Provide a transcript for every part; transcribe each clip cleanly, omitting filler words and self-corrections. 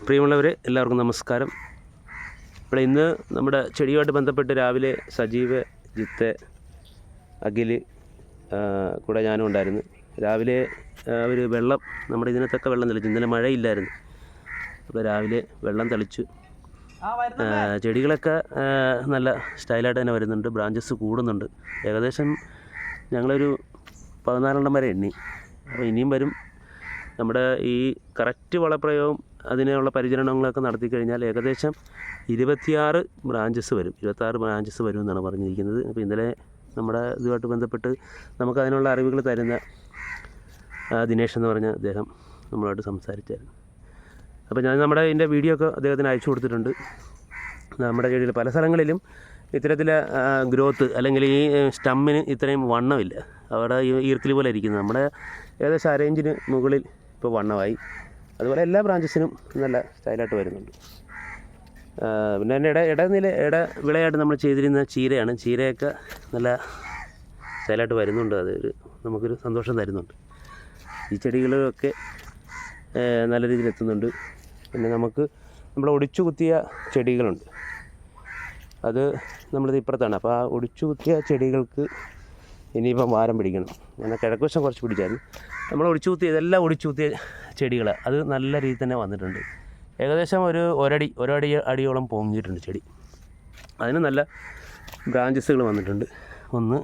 പ്രിയമുള്ളവരെ, എല്ലാവർക്കും നമസ്കാരം. ഇവിടെ ഇന്ന് നമ്മുടെ ചെടിയുമായിട്ട് ബന്ധപ്പെട്ട് രാവിലെ സജീവ്, ജിത്ത്, അഖിൽ കൂടെ ഞാനും ഉണ്ടായിരുന്നു. രാവിലെ ഒരു വെള്ളം, നമ്മുടെ ഇതിനകത്തൊക്കെ വെള്ളം തെളിച്ചു. ഇന്നലെ മഴയില്ലായിരുന്നു, അപ്പോൾ രാവിലെ വെള്ളം തെളിച്ചു. ചെടികളൊക്കെ നല്ല സ്റ്റൈലായിട്ട് തന്നെ വരുന്നുണ്ട്. ബ്രാഞ്ചസ് കൂടുന്നുണ്ട്. ഏകദേശം ഞങ്ങളൊരു 14 വരെ എണ്ണി. അപ്പോൾ ഇനിയും വരും. നമ്മുടെ ഈ കറക്റ്റ് വളപ്രയോഗം അതിനുള്ള പരിചരണങ്ങളൊക്കെ നടത്തി കഴിഞ്ഞാൽ ഏകദേശം 26 ബ്രാഞ്ചസ് വരും. 26 ബ്രാഞ്ചസ് വരും എന്നാണ് പറഞ്ഞിരിക്കുന്നത്. അപ്പോൾ ഇന്നലെ നമ്മുടെ ഇതുമായിട്ട് ബന്ധപ്പെട്ട് നമുക്ക് അതിനുള്ള അറിവുകൾ തരുന്ന ദിനേഷ് എന്ന് പറഞ്ഞ അദ്ദേഹം നമ്മളായിട്ട് സംസാരിച്ചായിരുന്നു. അപ്പോൾ ഞാൻ നമ്മുടെ ഇതിൻ്റെ വീഡിയോ ഒക്കെ അദ്ദേഹത്തിന് അയച്ചു കൊടുത്തിട്ടുണ്ട്. നമ്മുടെ ചെടിയിൽ പല സ്ഥലങ്ങളിലും ഇത്തരത്തിൽ ഗ്രോത്ത് അല്ലെങ്കിൽ ഈ സ്റ്റമ്മിന് ഇത്രയും വണ്ണമില്ല. അവിടെ ഈർക്കിലി പോലെ ഇരിക്കുന്നത് നമ്മുടെ ഏകദേശം 1 ഇഞ്ചിന് മുകളിൽ ഇപ്പോൾ വണ്ണമായി. അതുപോലെ എല്ലാ ബ്രാഞ്ചസിനും നല്ല സ്റ്റൈലായിട്ട് വരുന്നുണ്ട്. പിന്നെ എൻ്റെ വിളയായിട്ട് നമ്മൾ ചെയ്തിരുന്ന ചീരയാണ്. ചീരയൊക്കെ നല്ല സ്റ്റൈലായിട്ട് വരുന്നുണ്ട്. അത് നമുക്കൊരു സന്തോഷം തരുന്നുണ്ട്. ഈ ചെടികളൊക്കെ നല്ല രീതിയിൽ എത്തുന്നുണ്ട്. പിന്നെ നമ്മൾ ഒടിച്ചു കുത്തിയ ചെടികളുണ്ട്. അത് നമ്മളിത് ഇപ്പുറത്താണ്. അപ്പോൾ ആ ഒടിച്ചു കുത്തിയ ചെടികൾക്ക് ഇനിയിപ്പം വാരം പിടിക്കണം. അങ്ങനെ കിഴക്കുവശം കുറച്ച് പിടിച്ചായിരുന്നു. നമ്മൾ ഇതെല്ലാം ഒടിച്ചു കുത്തിയ ചെടികൾ അത് നല്ല രീതിയിൽ തന്നെ വന്നിട്ടുണ്ട്. ഏകദേശം ഒരടി അടിയോളം പൊങ്ങിയിട്ടുണ്ട് ചെടി. അതിന് നല്ല ബ്രാഞ്ചസുകൾ വന്നിട്ടുണ്ട്. 1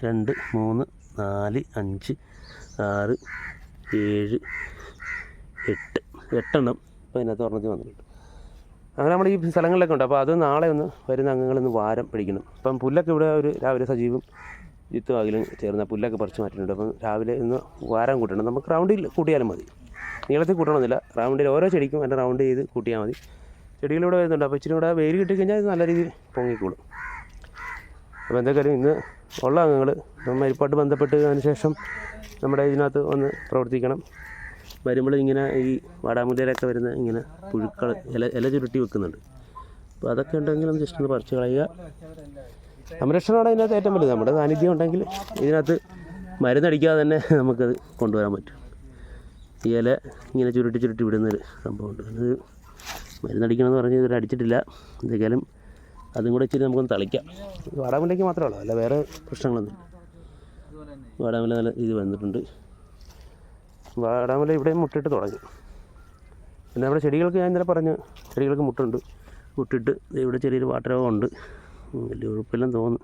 2 3 4 5 6 7 8 എണ്ണം ഇപ്പോൾ ഇതിനകത്ത് ഒരെണ്ണത്തിൽ വന്നിട്ടുണ്ട്. അങ്ങനെ നമ്മൾ ഈ സ്ഥലങ്ങളിലൊക്കെ ഉണ്ട്. അപ്പോൾ അത് നാളെ വരുന്ന അംഗങ്ങളൊന്ന് വാരം പിടിക്കണം. അപ്പം പുല്ലൊക്കെ ഇവിടെ രാവിലെ സജീവും ജിത്തും അഖിലും ചേർന്ന പുല്ലൊക്കെ പറിച്ച് മാറ്റിയിട്ടുണ്ട്. അപ്പം രാവിലെ ഇന്ന് വാരം കൂട്ടണം. നമുക്ക് റൗണ്ടിൽ കൂട്ടിയാലും മതി, നീളത്തിൽ കൂട്ടണമെന്നില്ല. റൗണ്ടിൽ ഓരോ ചെടിക്കും അതിൻ്റെ റൗണ്ട് ചെയ്ത് കൂട്ടിയാൽ മതി. ചെടികളിവിടെ വരുന്നുണ്ട്. അപ്പോൾ ഇച്ചിരി കൂടെ വെയിൽ കിട്ടിക്കഴിഞ്ഞാൽ ഇത് നല്ല രീതിയിൽ പൊങ്ങിക്കോളും. അപ്പോൾ എന്തൊക്കെയാലും ഇന്ന് ഉള്ള അംഗങ്ങൾ മരിപ്പാട്ട് ബന്ധപ്പെട്ട് അതിന് ശേഷം നമ്മുടെ ഇതിനകത്ത് ഒന്ന് പ്രവർത്തിക്കണം. വരുമ്പോൾ ഇങ്ങനെ ഈ വാടാമുല്ലയിലൊക്കെ വരുന്ന ഇങ്ങനെ പുഴുക്കൾ ഇല ചുരുട്ടി വെക്കുന്നുണ്ട്. അപ്പോൾ അതൊക്കെ ഉണ്ടെങ്കിൽ ഒന്ന് ജസ്റ്റ് ഒന്ന് പറിച്ച് കളയുക. സംരക്ഷണമാണ് ഇതിനകത്ത് ഏറ്റവും വലുത്. നമ്മുടെ സാന്നിധ്യം ഉണ്ടെങ്കിൽ ഇതിനകത്ത് മരുന്നടിക്കാതെ തന്നെ നമുക്കത് കൊണ്ടുവരാൻ പറ്റും. ഈ ഇല ഇങ്ങനെ ചുരുട്ടി വിടുന്നൊരു സംഭവമുണ്ട്. അത് മരുന്നടിക്കണമെന്ന് പറഞ്ഞ് ഇതുവരെ അടിച്ചിട്ടില്ല. എന്തെങ്കിലും അതും കൂടെ ഇച്ചിരി നമുക്കൊന്ന് തളിക്കാം. വാടാമുല്ലയ്ക്ക് മാത്രമേ ഉള്ളൂ, അല്ല വേറെ പ്രശ്നങ്ങളൊന്നും. വാടാമുല്ല നല്ല ഇത് വന്നിട്ടുണ്ട്. വാടാമുല്ല ഇവിടെയും മുട്ടിട്ട് തുടങ്ങി. പിന്നെ നമ്മുടെ ചെടികൾക്ക് ഞാൻ ഇന്നലെ പറഞ്ഞു, ചെടികൾക്ക് മുട്ടിട്ട് ഇവിടെ ചെറിയൊരു വാട്ടരോഗമുണ്ട്. വലിയ ഉഴപ്പെല്ലാം തോന്നുന്നു.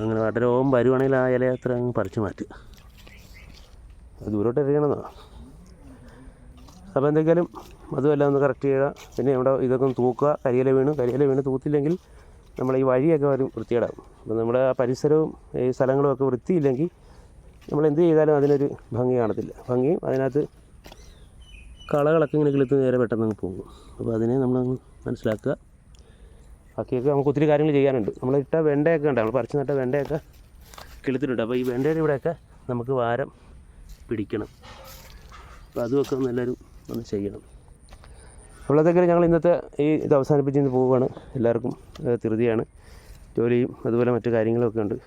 അങ്ങനെ വാട്ടരോഗം വരുവാണെങ്കിൽ ആ ഇല അത്ര അങ്ങ് പറിച്ചു മാറ്റുക. അത് ദൂരോട്ട് എറിയണമെന്നാണ്. അപ്പോൾ എന്തെങ്കിലും അതുമെല്ലാം ഒന്ന് കറക്റ്റ് ചെയ്യുക. പിന്നെ ഇവിടെ ഇതൊക്കെ ഒന്ന് തൂക്കുക. കരിയില വീണ് തൂത്തില്ലെങ്കിൽ നമ്മൾ ഈ വഴിയൊക്കെ വരും വൃത്തികേടാകും. അപ്പോൾ നമ്മുടെ ആ പരിസരവും ഈ സ്ഥലങ്ങളും ഒക്കെ വൃത്തിയില്ലെങ്കിൽ നമ്മൾ എന്ത് ചെയ്താലും അതിനൊരു ഭംഗി കാണത്തില്ല. ഭംഗിയും അതിനകത്ത് കളകളൊക്കെ ഇങ്ങനെ കിളുത്ത് നേരെ പെട്ടെന്ന് പോകും. അപ്പോൾ അതിനെ നമ്മളങ്ങ് മനസ്സിലാക്കുക. ബാക്കിയൊക്കെ നമുക്ക് ഒത്തിരി കാര്യങ്ങൾ ചെയ്യാനുണ്ട്. നമ്മളിട്ട വെണ്ടയൊക്കെ ഉണ്ട്, നമ്മൾ പറിച്ച് നട്ട വെണ്ടയൊക്കെ കിളുത്തിട്ടുണ്ട്. അപ്പോൾ ഈ വെണ്ടയുടെ ഇവിടെയൊക്കെ നമുക്ക് വാരം പിടിക്കണം. അപ്പോൾ അതുമൊക്കെ എല്ലാവരും ഒന്ന് ചെയ്യണം. ഉള്ളതൊക്കെ ഞങ്ങൾ ഇന്നത്തെ ഇത് അവസാനിപ്പിച്ച് ഇന്ന് പോവുകയാണ്. എല്ലാവർക്കും ധൃതിയാണ്, ജോലിയും അതുപോലെ മറ്റു കാര്യങ്ങളൊക്കെ ഉണ്ട്.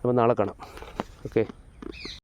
അപ്പോൾ നാളെ കാണാം. ഓക്കെ.